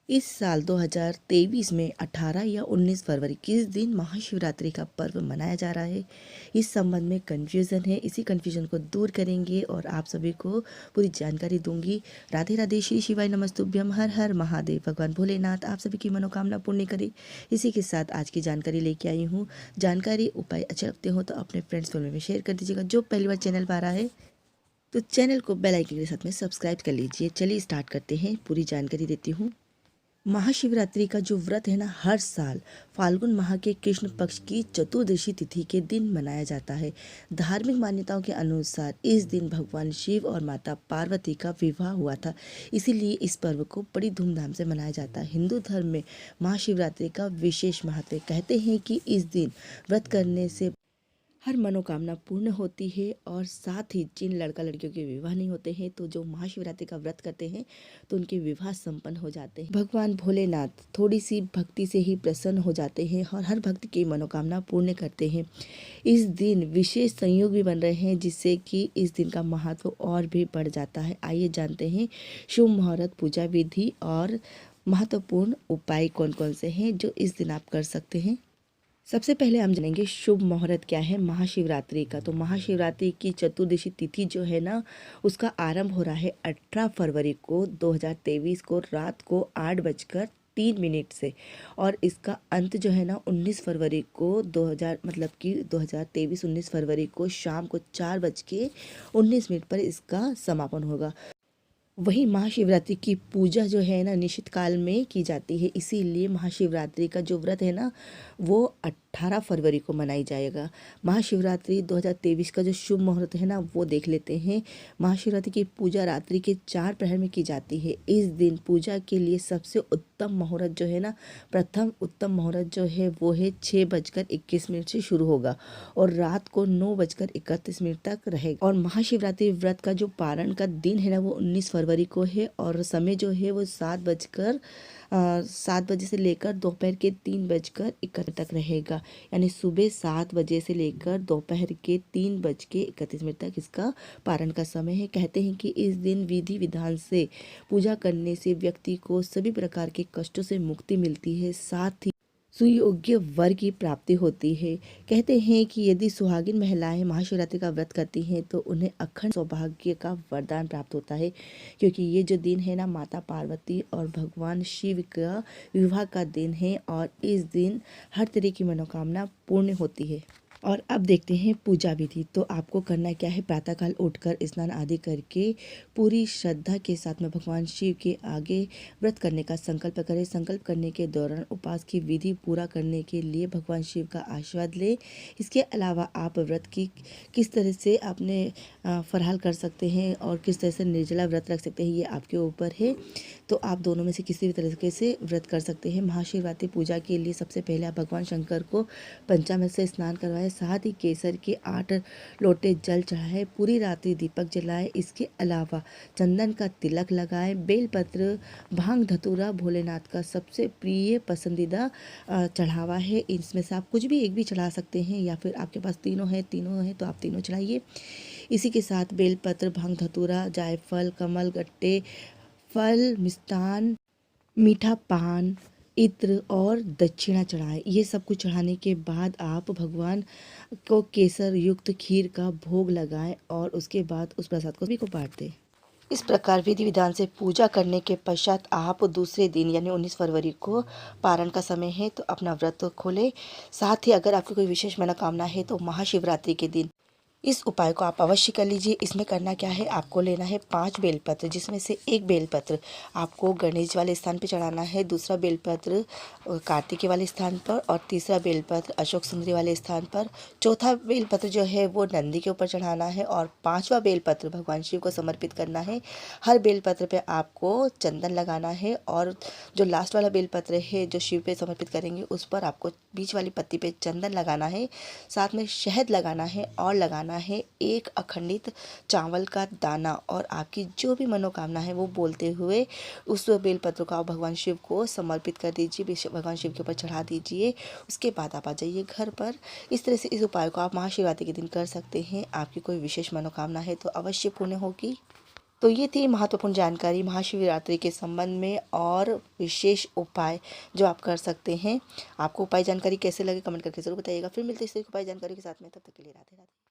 इस साल 2023 में 18 या 19 फरवरी किस दिन महाशिवरात्रि का पर्व मनाया जा रहा है। इस संबंध में कन्फ्यूज़न है। इसी कन्फ्यूज़न को दूर करेंगे और आप सभी को पूरी जानकारी दूंगी। राधे राधे, श्री शिवाय नमस्तुभ्यम, हर हर महादेव। भगवान भोलेनाथ आप सभी की मनोकामना पूर्ण करे। इसी के साथ आज की जानकारी लेके आई हूँ। जानकारी उपाय अच्छे लगते हो तो अपने फ्रेंड्स फैमिली में शेयर कर दीजिएगा। जो पहली बार चैनल पर आ रहा है तो चैनल को बेल आइकन के साथ में सब्सक्राइब कर लीजिए। चलिए स्टार्ट करते हैं। पूरी जानकारी देती हूँ। महाशिवरात्रि का जो व्रत है ना, हर साल फाल्गुन माह के कृष्ण पक्ष की चतुर्दशी तिथि के दिन मनाया जाता है। धार्मिक मान्यताओं के अनुसार इस दिन भगवान शिव और माता पार्वती का विवाह हुआ था, इसीलिए इस पर्व को बड़ी धूमधाम से मनाया जाता है। हिंदू धर्म में महाशिवरात्रि का विशेष महत्व है। कहते हैं कि इस दिन व्रत करने से हर मनोकामना पूर्ण होती है और साथ ही जिन लड़का लड़कियों के विवाह नहीं होते हैं तो जो महाशिवरात्रि का व्रत करते हैं तो उनके विवाह संपन्न हो जाते हैं। भगवान भोलेनाथ थोड़ी सी भक्ति से ही प्रसन्न हो जाते हैं और हर भक्त की मनोकामना पूर्ण करते हैं। इस दिन विशेष संयोग भी बन रहे हैं जिससे कि इस दिन का महत्व और भी बढ़ जाता है। आइए जानते हैं शुभ मुहूर्त, पूजा विधि और महत्वपूर्ण उपाय कौन कौन से हैं जो इस दिन आप कर सकते हैं। सबसे पहले हम जानेंगे शुभ मुहूर्त क्या है महाशिवरात्रि का। तो महाशिवरात्रि की चतुर्दशी तिथि जो है ना, उसका आरंभ हो रहा है 18 फरवरी को 2023 को रात को 8:03 से और इसका अंत जो है ना 19 फरवरी को 2023 19 फरवरी को शाम को 4:19 पर इसका समापन होगा। वही महाशिवरात्रि की पूजा जो है ना निश्चित काल में की जाती है, इसीलिए महाशिवरात्रि का जो व्रत है ना वो 18 फरवरी को मनाई जाएगा। महाशिवरात्रि 2023 का जो शुभ मुहूर्त है ना वो देख लेते हैं। महाशिवरात्रि की पूजा रात्रि के 4 प्रहर में की जाती है। इस दिन पूजा के लिए सबसे उत्तम मुहूर्त जो है ना, प्रथम उत्तम मुहूर्त जो है वो है 6:21 से शुरू होगा और रात को 9:31 तक रहेगा। और महाशिवरात्रि व्रत का जो पारण का दिन है ना वो 19 फरवरी को है और समय जो है वो 7 बजे से लेकर दोपहर के 3:31 तक रहेगा। यानी सुबह 7 बजे से लेकर दोपहर के 3:31 तक इसका पारण का समय है। कहते हैं कि इस दिन विधि विधान से पूजा करने से व्यक्ति को सभी प्रकार के कष्टों से मुक्ति मिलती है, साथ ही सुयोग्य वर की प्राप्ति होती है। कहते हैं कि यदि सुहागिन महिलाएं महाशिवरात्रि का व्रत करती हैं तो उन्हें अखंड सौभाग्य का वरदान प्राप्त होता है, क्योंकि ये जो दिन है ना माता पार्वती और भगवान शिव का विवाह का दिन है और इस दिन हर तरह की मनोकामना पूर्ण होती है। और अब देखते हैं पूजा विधि। तो आपको करना क्या है, प्रातःकाल उठकर स्नान आदि करके पूरी श्रद्धा के साथ में भगवान शिव के आगे व्रत करने का संकल्प करें। संकल्प करने के दौरान उपवास की विधि पूरा करने के लिए भगवान शिव का आशीर्वाद लें। इसके अलावा आप व्रत की किस तरह से अपने फरहाल कर सकते हैं और किस तरह से निर्जला व्रत रख सकते हैं, ये आपके ऊपर है। तो आप दोनों में से किसी भी तरीके से व्रत कर सकते हैं। महाशिवरात्रि पूजा के लिए सबसे पहले आप भगवान शंकर को पंचामृत से स्नान करवाएं, साथ ही केसर के 8 लोटे जल चढ़ाएं, पूरी रात्रि दीपक जलाएं। इसके अलावा चंदन का तिलक लगाएं, बेलपत्र, भांग धतूरा भोलेनाथ का सबसे प्रिय पसंदीदा चढ़ावा है। इसमें से आप कुछ भी एक भी चढ़ा सकते हैं या फिर आपके पास तीनों है तो आप तीनों चढ़ाइए। इसी के साथ बेलपत्र, भांग धतूरा, जायफल, कमल, गट्टे, फल, मिष्टान, मीठा पान, इत्र और दक्षिणा चढ़ाएं। ये सब कुछ चढ़ाने के बाद आप भगवान को केसर युक्त खीर का भोग लगाएं और उसके बाद उस प्रसाद को सभी को बांट दें। इस प्रकार विधि विधान से पूजा करने के पश्चात आप दूसरे दिन यानी 19 फरवरी को पारण का समय है तो अपना व्रत खोलें। साथ ही अगर आपकी कोई विशेष मनोकामना है तो महाशिवरात्रि के दिन इस उपाय को आप अवश्य कर लीजिए। इसमें करना क्या है, आपको लेना है 5 बेलपत्र, जिसमें से एक बेलपत्र आपको गणेश वाले स्थान पर चढ़ाना है, दूसरा बेलपत्र कार्तिकेय वाले स्थान पर और तीसरा बेलपत्र अशोक सुंदरी वाले स्थान पर। चौथा बेलपत्र जो है वो नंदी के ऊपर चढ़ाना है और 5वां बेलपत्र भगवान शिव को समर्पित करना है। हर बेलपत्र पे आपको चंदन लगाना है और जो लास्ट वाला बेलपत्र है जो शिव पे समर्पित करेंगे उस पर आपको बीच वाली पत्ती पे चंदन लगाना है, साथ में शहद लगाना है और लगाना है एक अखंडित चावल का दाना और आपकी जो भी मनोकामना है वो बोलते हुए उस बेलपत्र को आप भगवान शिव को समर्पित कर दीजिए, भगवान शिव के ऊपर चढ़ा दीजिए। उसके बाद आप आ जाइए घर पर। इस तरह से इस उपाय को आप महाशिवरात्रि के दिन कर सकते हैं। आपकी कोई विशेष मनोकामना है तो अवश्य पूर्ण होगी। तो ये थी महत्वपूर्ण जानकारी महाशिवरात्रि के संबंध में और विशेष उपाय जो आप कर सकते हैं। आपको उपाय जानकारी कैसे लगे कमेंट करके ज़रूर बताइएगा। फिर मिलते हैं इस उपाय जानकारी के साथ में, तब तक के लिए राधे राधे।